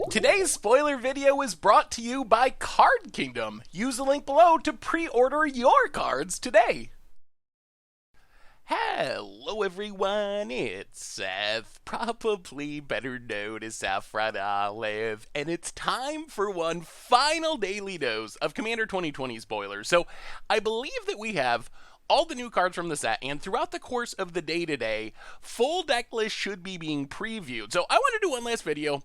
Today's spoiler video is brought to you by Card Kingdom. Use the link below to pre-order your cards today. Hello everyone, it's Seth, probably better known as Saffron Olive, and it's time for one final daily dose of Commander 2020 spoilers. So, I believe that we have all the new cards from the set, and throughout the course of the day today, full deck list should be being previewed. So I want to do one last video.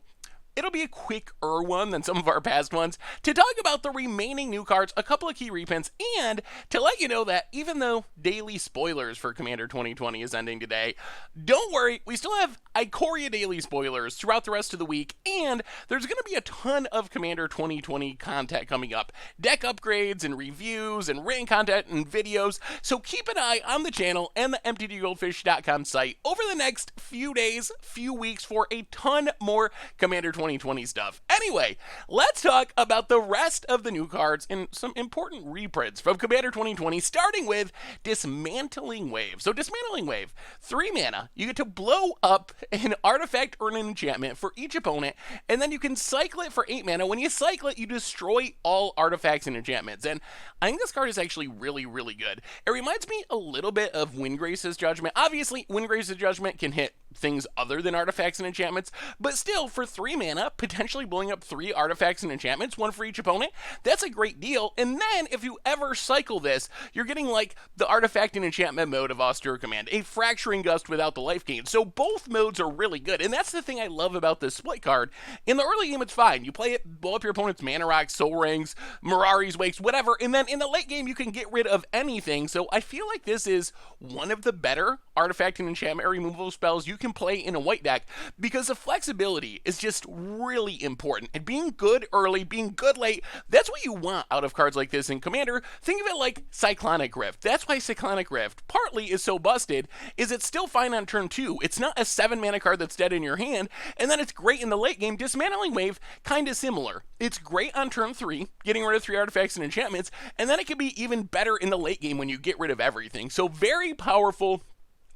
It'll be a quicker one than some of our past ones to talk about the remaining new cards, a couple of key reprints, and to let you know that even though daily spoilers for Commander 2020 is ending today, don't worry, we still have Ikoria daily spoilers throughout the rest of the week, and there's going to be a ton of Commander 2020 content coming up. Deck upgrades and reviews and written content and videos, so keep an eye on the channel and the MTGGoldfish.com site over the next few days, few weeks for a ton more Commander 2020 stuff. Anyway, let's talk about the rest of the new cards and some important reprints from Commander 2020, starting with Dismantling Wave. So Dismantling Wave, 3 mana, you get to blow up an artifact or an enchantment for each opponent, and then you can cycle it for 8 mana. When you cycle it, you destroy all artifacts and enchantments, and I think this card is actually really, really good. It reminds me a little bit of Windgrace's Judgment. Obviously, Windgrace's Judgment can hit things other than artifacts and enchantments, but still, for 3 mana, potentially blowing up 3 artifacts and enchantments, 1 for each opponent, that's a great deal. And then, if you ever cycle this, you're getting like the artifact and enchantment mode of Austere Command, a Fracturing Gust without the life gain. So both modes are really good, and that's the thing I love about this split card. In the early game, it's fine. You play it, blow up your opponent's Mana Rocks, Soul Rings, Mirari's Wakes, whatever, and then in the late game, you can get rid of anything. So I feel like this is one of the better artifact and enchantment removal spells you can play in a white deck, because the flexibility is just really important, and being good early, being good late, that's what you want out of cards like this in Commander. Think of it like Cyclonic Rift. That's why Cyclonic Rift partly is so busted, is it's still fine on turn 2. It's not a 7 mana card that's dead in your hand, and then it's great in the late game. Dismantling Wave, kind of similar. It's great on turn 3, getting rid of 3 artifacts and enchantments, and then it can be even better in the late game when you get rid of everything. So very powerful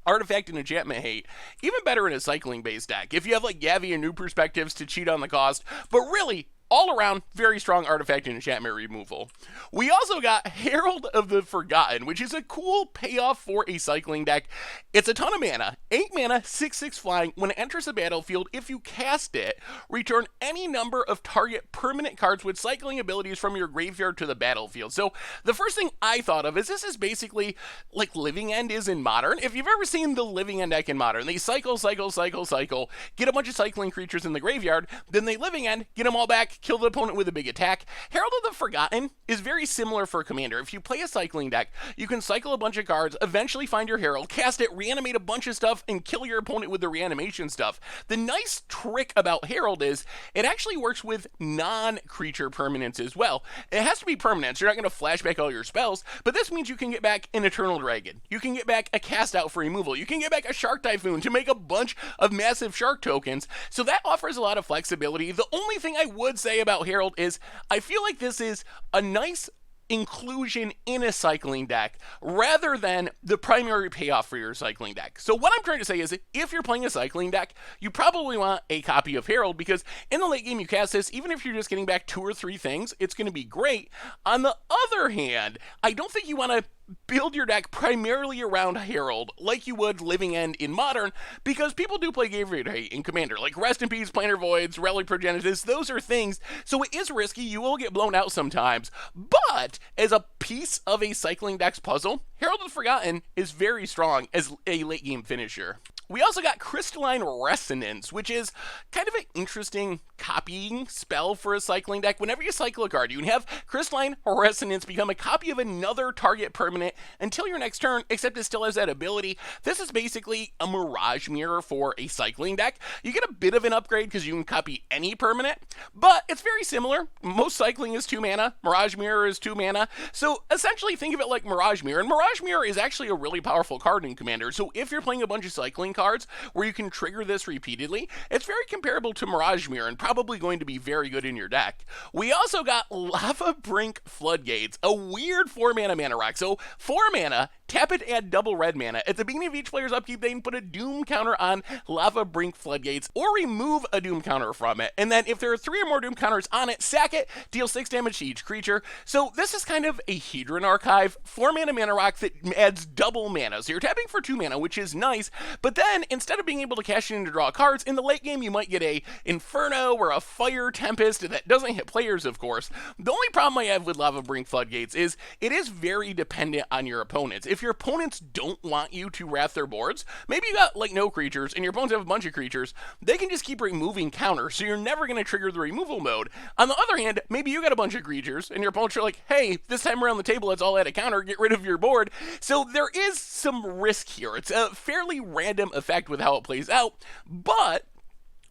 artifact and enchantment hate, even better in a cycling based deck if you have like Yavi and New Perspectives to cheat on the cost, but really all around, very strong artifact and enchantment removal. We also got Herald of the Forgotten, which is a cool payoff for a cycling deck. It's a ton of mana, 8 mana, 6/6 flying. When it enters the battlefield, if you cast it, return any number of target permanent cards with cycling abilities from your graveyard to the battlefield. So the first thing I thought of is this is basically like Living End is in Modern. If you've ever seen the Living End deck in Modern, they cycle, get a bunch of cycling creatures in the graveyard, then they Living End, get them all back, kill the opponent with a big attack. Herald of the Forgotten is very similar for Commander. If you play a cycling deck, you can cycle a bunch of cards, eventually find your Herald, cast it, reanimate a bunch of stuff, and kill your opponent with the reanimation stuff. The nice trick about Herald is it actually works with non-creature permanents as well. It has to be permanents. You're not going to flashback all your spells, but this means you can get back an Eternal Dragon. You can get back a Cast Out for removal. You can get back a Shark Typhoon to make a bunch of massive shark tokens. So that offers a lot of flexibility. The only thing I would say about Herald is I feel like this is a nice inclusion in a cycling deck rather than the primary payoff for your cycling deck. So what I'm trying to say is if you're playing a cycling deck, you probably want a copy of Herald, because in the late game you cast this, even if you're just getting back 2 or 3 things, it's going to be great. On the other hand, I don't think you want to build your deck primarily around Herald like you would Living End in Modern, because people do play Graveyard Hate in Commander, like Rest in Peace, Planar Voids, Relic Progenitus. Those are things, so it is risky. You will get blown out sometimes, but as a piece of a cycling deck's puzzle, Herald of the Forgotten is very strong as a late game finisher. We also got Crystalline Resonance, which is kind of an interesting copying spell for a cycling deck. Whenever you cycle a card, you can have Crystalline Resonance become a copy of another target permanent until your next turn, except it still has that ability. This is basically a Mirage Mirror for a cycling deck. You get a bit of an upgrade because you can copy any permanent, but it's very similar. Most cycling is 2 mana, Mirage Mirror is 2 mana, so essentially think of it like Mirage Mirror, and Mirage Mirror is actually a really powerful card in Commander, so if you're playing a bunch of cycling cards where you can trigger this repeatedly, it's very comparable to Mirage Mirror and probably going to be very good in your deck. We also got Lava Brink Floodgates, a weird 4 mana Mana Rock. So 4 mana, tap it to add double red mana. At the beginning of each player's upkeep, they can put a Doom counter on Lava Brink Floodgates or remove a Doom counter from it. And then if there are 3 or more Doom counters on it, sack it, deal 6 damage to each creature. So this is kind of a Hedron Archive, 4 mana rock that adds double mana. So you're tapping for 2 mana, which is nice, but then instead of being able to cash in to draw cards, in the late game you might get a Inferno or a Fire Tempest that doesn't hit players, of course. The only problem I have with Lava Brink Floodgates is it is very dependent on your opponents. If your opponents don't want you to wrath their boards, maybe you got like no creatures and your opponents have a bunch of creatures, they can just keep removing counters, so you're never going to trigger the removal mode. On the other hand, maybe you got a bunch of creatures and your opponents are like, hey, this time around the table let's all add a counter, get rid of your board. So there is some risk here. It's a fairly random effect with how it plays out, but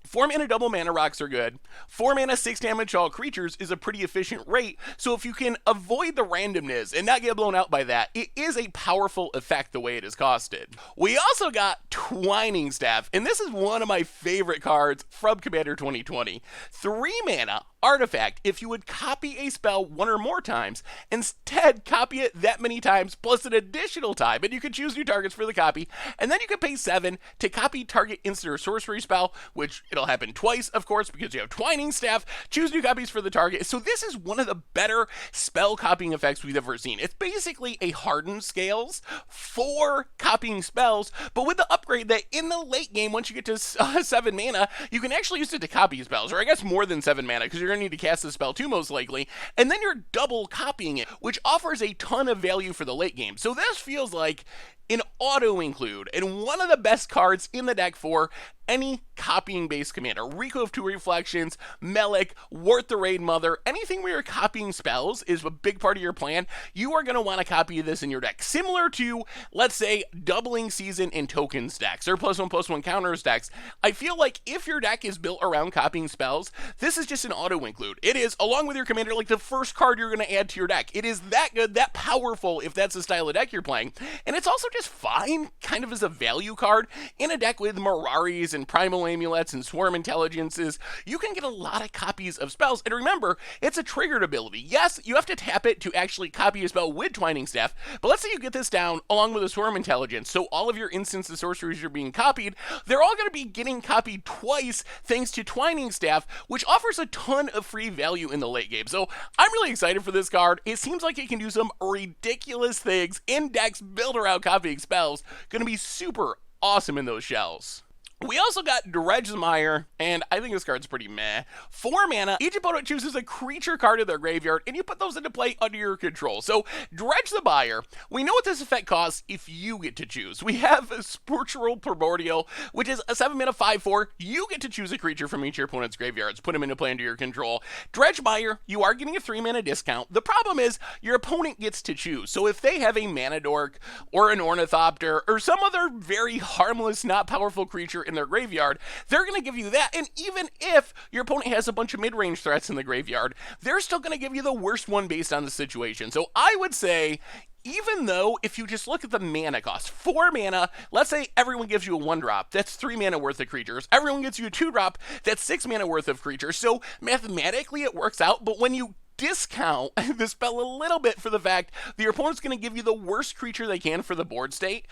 4 mana double mana rocks are good. 4 mana 6 damage to all creatures is a pretty efficient rate, so if you can avoid the randomness and not get blown out by that, it is a powerful effect the way it is costed. We also got Twining Staff, and this is one of my favorite cards from Commander 2020. 3 mana artifact if you would copy a spell 1 or more times. Instead, copy it that many times plus an additional time, and you can choose new targets for the copy, and then you can pay 7 to copy target instant or sorcery spell, which it'll happen twice, of course, because you have Twining Staff, choose new copies for the target. So this is one of the better spell copying effects we've ever seen. It's basically a hardened scales for copying spells, but with the upgrade that in the late game, once you get to 7 mana, you can actually use it to copy spells, or I guess more than 7 mana, because you're going to need to cast the spell too, most likely, and then you're double copying it, which offers a ton of value for the late game. So this feels like an auto include and one of the best cards in the deck for any copying based commander. Rico of 2 Reflections, Melik, Wart the Raid Mother, anything where you're copying spells is a big part of your plan. You are going to want to copy this in your deck. Similar to, let's say, doubling season and token stacks or +1/+1 counter stacks. I feel like if your deck is built around copying spells, this is just an auto include. It is, along with your commander, like the first card you're going to add to your deck. It is that good, that powerful if that's the style of deck you're playing. And it's also just fine, kind of as a value card in a deck with Miraris and Primal Amulets and Swarm Intelligences. You can get a lot of copies of spells, and remember, it's a triggered ability. Yes, you have to tap it to actually copy a spell with Twining Staff, but let's say you get this down along with a Swarm Intelligence, so all of your instants and sorceries are being copied, they're all going to be getting copied twice thanks to Twining Staff, which offers a ton of free value in the late game. So I'm really excited for this card. It seems like it can do some ridiculous things in decks built around copying spells. Going to be super awesome in those shells. We also got Dredgedmire, and I think this card's pretty meh. 4 mana, each opponent chooses a creature card in their graveyard, and you put those into play under your control. So, Dredgedmire, we know what this effect costs if you get to choose. We have Spectral Primordial, which is a 7 mana 5/4. You get to choose a creature from each of your opponent's graveyards, put them into play under your control. Dredgedmire, you are getting a 3 mana discount. The problem is, your opponent gets to choose. So if they have a Mana Dork, or an Ornithopter, or some other very harmless, not powerful creature in their graveyard, they're going to give you that. And even if your opponent has a bunch of mid-range threats in the graveyard, they're still going to give you the worst one based on the situation. So I would say, even though if you just look at the mana cost, 4 mana, let's say everyone gives you a 1-drop, that's 3 mana worth of creatures. Everyone gets you a 2-drop, that's 6 mana worth of creatures. So mathematically it works out, but when you discount the spell a little bit for the fact that your opponent's going to give you the worst creature they can for the board state,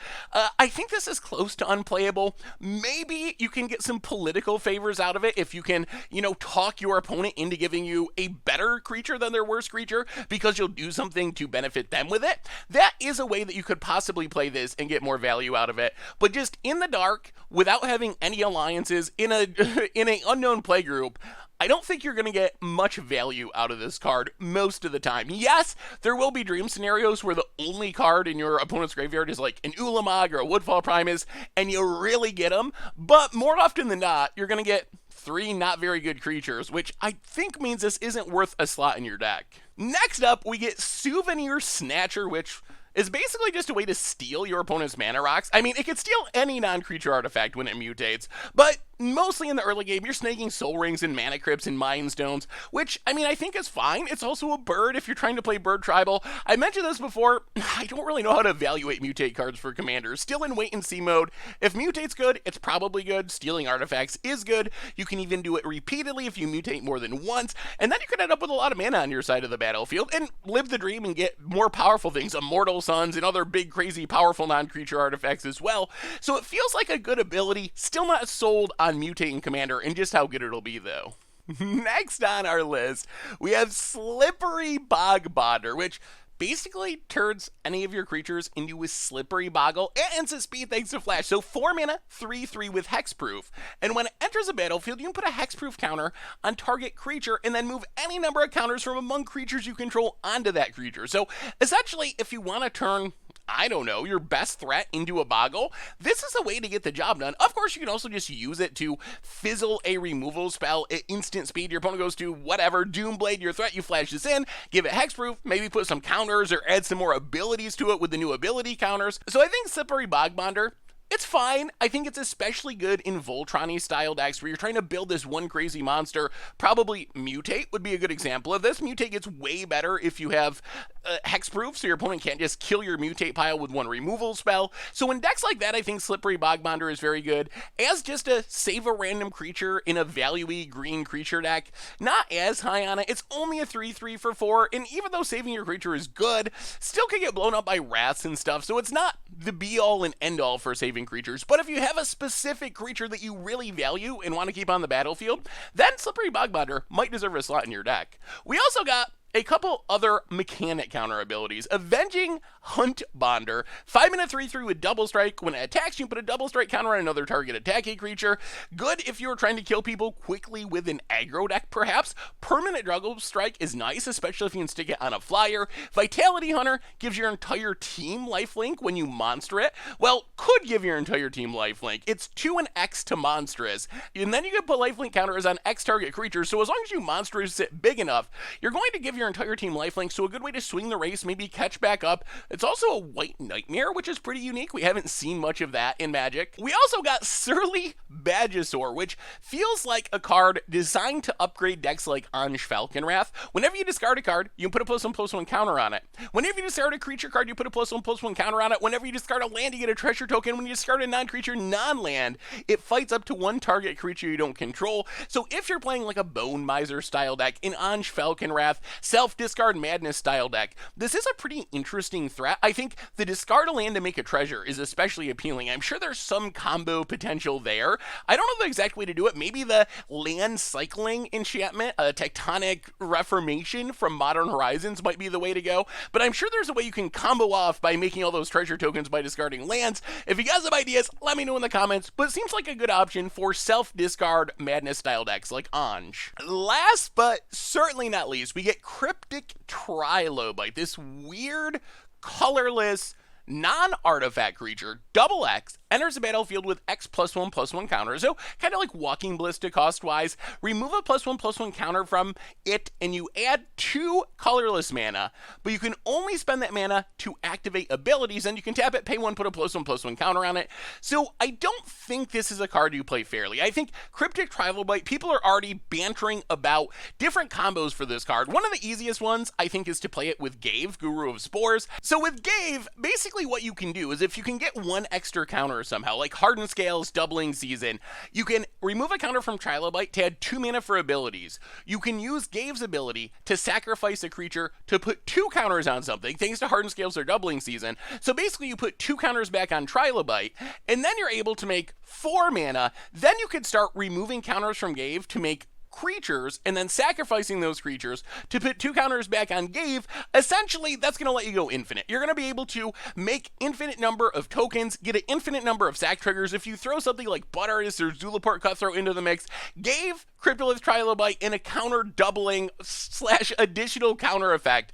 I think this is close to unplayable. Maybe you can get some political favors out of it if you can, talk your opponent into giving you a better creature than their worst creature because you'll do something to benefit them with it. That is a way that you could possibly play this and get more value out of it. But just in the dark, without having any alliances, in a unknown play group, I don't think you're going to get much value out of this card most of the time. Yes, there will be dream scenarios where the only card in your opponent's graveyard is like an Ulamog or a Woodfall Primus, and you really get them, but more often than not, you're going to get 3 not very good creatures, which I think means this isn't worth a slot in your deck. Next up, we get Souvenir Snatcher, which is basically just a way to steal your opponent's mana rocks. I mean, it can steal any non-creature artifact when it mutates, but mostly in the early game, you're snaking Soul Rings and Mana Crypts and Mind Stones, which, I mean, I think is fine. It's also a bird if you're trying to play Bird Tribal. I mentioned this before, I don't really know how to evaluate Mutate cards for Commanders. Still in wait-and-see mode. If Mutate's good, it's probably good. Stealing Artifacts is good. You can even do it repeatedly if you mutate more than once, and then you could end up with a lot of mana on your side of the battlefield and live the dream and get more powerful things, Immortal Suns and other big, crazy, powerful non-creature artifacts as well. So it feels like a good ability. Still not sold on Mutating Commander and just how good it'll be, though. Next on our list, we have Slippery Bog Butter, which basically turns any of your creatures into a Slippery Boggle and instant speed thanks to Flash. So 4 mana, 3/3 with Hexproof. And when it enters a battlefield, you can put a Hexproof counter on target creature and then move any number of counters from among creatures you control onto that creature. So essentially, if you want to turn, I don't know, your best threat into a Boggle, this is a way to get the job done. Of course, you can also just use it to fizzle a removal spell at instant speed. Your opponent goes to whatever, Doomblade, your threat, you flash this in, give it hexproof, maybe put some counters or add some more abilities to it with the new ability counters. So I think Slippery Bog Butter, it's fine. I think it's especially good in Voltron-y style decks where you're trying to build this one crazy monster. Probably Mutate would be a good example of this. Mutate gets way better if you have hexproof, so your opponent can't just kill your Mutate pile with one removal spell. So in decks like that, I think Slippery Bog Butter is very good. As just a save a random creature in a value-y green creature deck, not as high on it. It's only a 3/3 for 4, and even though saving your creature is good, still can get blown up by wraths and stuff, so it's not the be-all and end-all for saving creatures. But if you have a specific creature that you really value and want to keep on the battlefield, then Slippery Bog Butter might deserve a slot in your deck. We also got a couple other mechanic counter abilities. Avenging Hunt Bonder, 5 mana 3/3 with double strike. When it attacks, you put a double strike counter on another target attacking creature. Good if you're trying to kill people quickly with an aggro deck, perhaps. Permanent double strike is nice, especially if you can stick it on a flyer. Vitality Hunter gives your entire team lifelink when you monster it. Well, could give your entire team lifelink. It's 2 and X to monstrous, and then you can put lifelink counters on X target creatures, so as long as you monstrous it big enough, you're going to give your entire team lifelink, so a good way to swing the race, maybe catch back up. It's also a white nightmare, which is pretty unique. We haven't seen much of that in Magic. We also got Surly Badgesaur, which feels like a card designed to upgrade decks like Anj Falconwrath. Whenever you discard a card, you can put a +1/+1 counter on it. Whenever you discard a creature card, you put a +1/+1 counter on it. Whenever you discard a land, you get a treasure token. When you discard a non-creature non-land, it fights up to one target creature you don't control. So if you're playing like a Bone Miser style deck, an Anj Falconwrath, self-discard madness style deck, this is a pretty interesting threat. I think the discard a land to make a treasure is especially appealing. I'm sure there's some combo potential there. I don't know the exact way to do it. Maybe the land cycling enchantment, a Tectonic Reformation from Modern Horizons might be the way to go, but I'm sure there's a way you can combo off by making all those treasure tokens by discarding lands. If you guys have ideas, let me know in the comments, but it seems like a good option for self-discard madness style decks like Anj. Last but certainly not least, we get Cryptic Trilobite, this weird, colorless, non-artifact creature, double X, enters the battlefield with X +1/+1 counter, so kind of like Walking Ballista cost-wise. Remove a +1/+1 counter from it, and you add 2 colorless mana, but you can only spend that mana to activate abilities, and you can tap it, pay 1, put a +1/+1 counter on it. So I don't think this is a card you play fairly. I think Cryptic Trilobite, people are already bantering about different combos for this card. One of the easiest ones, I think, is to play it with Gave, Guru of Spores. So with Gave, basically what you can do is if you can get 1 extra counter somehow, like Hardened Scales, Doubling Season, you can remove a counter from Trilobite to add 2 mana for abilities. You can use Gave's ability to sacrifice a creature to put 2 counters on something, thanks to Hardened Scales or Doubling Season. So basically you put 2 counters back on Trilobite, and then you're able to make 4 mana. Then you could start removing counters from Gave to make creatures and then sacrificing those creatures to put 2 counters back on Gave. Essentially, that's going to let you go infinite. You're going to be able to make infinite number of tokens, get an infinite number of sack triggers. If you throw something like Butterist or Zulaport Cutthroat into the mix, Gave, Cryptolith Trilobite, and a counter doubling / additional counter effect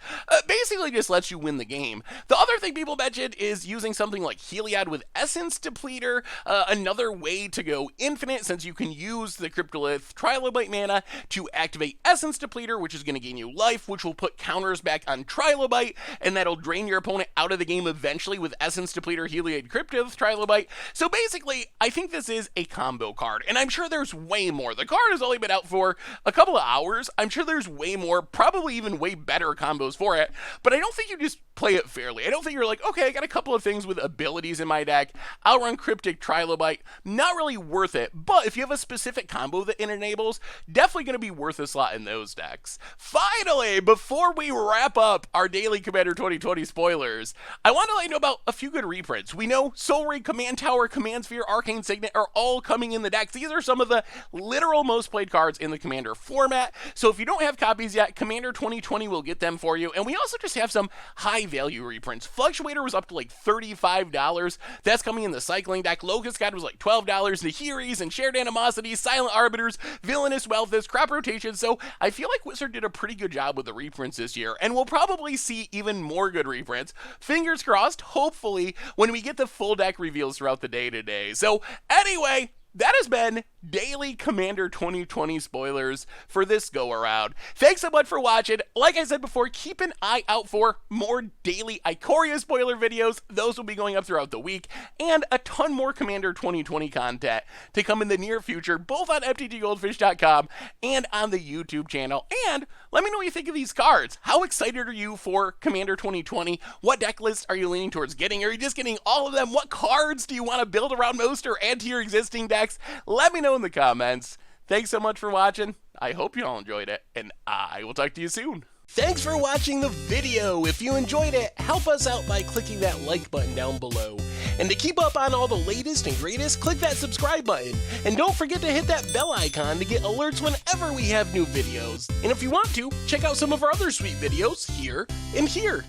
basically just lets you win the game. The other thing people mentioned is using something like Heliod with Essence Depleter, another way to go infinite since you can use the Cryptolith Trilobite mana mana to activate Essence Depleter, which is going to gain you life, which will put counters back on Trilobite, and that'll drain your opponent out of the game eventually with Essence Depleter, Heliod Cryptic Trilobite. So basically, I think this is a combo card, and I'm sure there's way more. The card has only been out for a couple of hours. I'm sure there's way more, probably even way better combos for it, but I don't think you just play it fairly. I don't think you're like, okay, I got a couple of things with abilities in my deck, I'll run Cryptic Trilobite. Not really worth it, but if you have a specific combo that it enables, definitely going to be worth a slot in those decks. Finally, before we wrap up our daily Commander 2020 spoilers, I want to let you know about a few good reprints. We know Soul Ring, Command Tower, Command Sphere, Arcane Signet are all coming in the decks. These are some of the literal most played cards in the Commander format, so if you don't have copies yet, Commander 2020 will get them for you. And we also just have some high value reprints. Fluctuator was up to like $35. That's coming in the Cycling deck. Locust God was like $12. Nahiris and Shared Animosity, Silent Arbiters, Villainous Wealthist, Crop Rotation. So I feel like Wizard did a pretty good job with the reprints this year, and we'll probably see even more good reprints. Fingers crossed, hopefully, when we get the full deck reveals throughout the day today. So anyway, that has been Daily Commander 2020 spoilers for this go-around. Thanks so much for watching. Like I said before, keep an eye out for more daily Ikoria spoiler videos. Those will be going up throughout the week, and a ton more Commander 2020 content to come in the near future, both on MTGGoldfish.com and on the YouTube channel. And let me know what you think of these cards. How excited are you for Commander 2020? What deck list are you leaning towards getting? Are you just getting all of them? What cards do you want to build around most or add to your existing decks? Let me know in the comments. Thanks so much for watching. I hope you all enjoyed it, and I will talk to you soon. Thanks for watching the video. If you enjoyed it, help us out by clicking that like button down below. And to keep up on all the latest and greatest, click that subscribe button. And don't forget to hit that bell icon to get alerts whenever we have new videos. And if you want to, check out some of our other sweet videos here and here.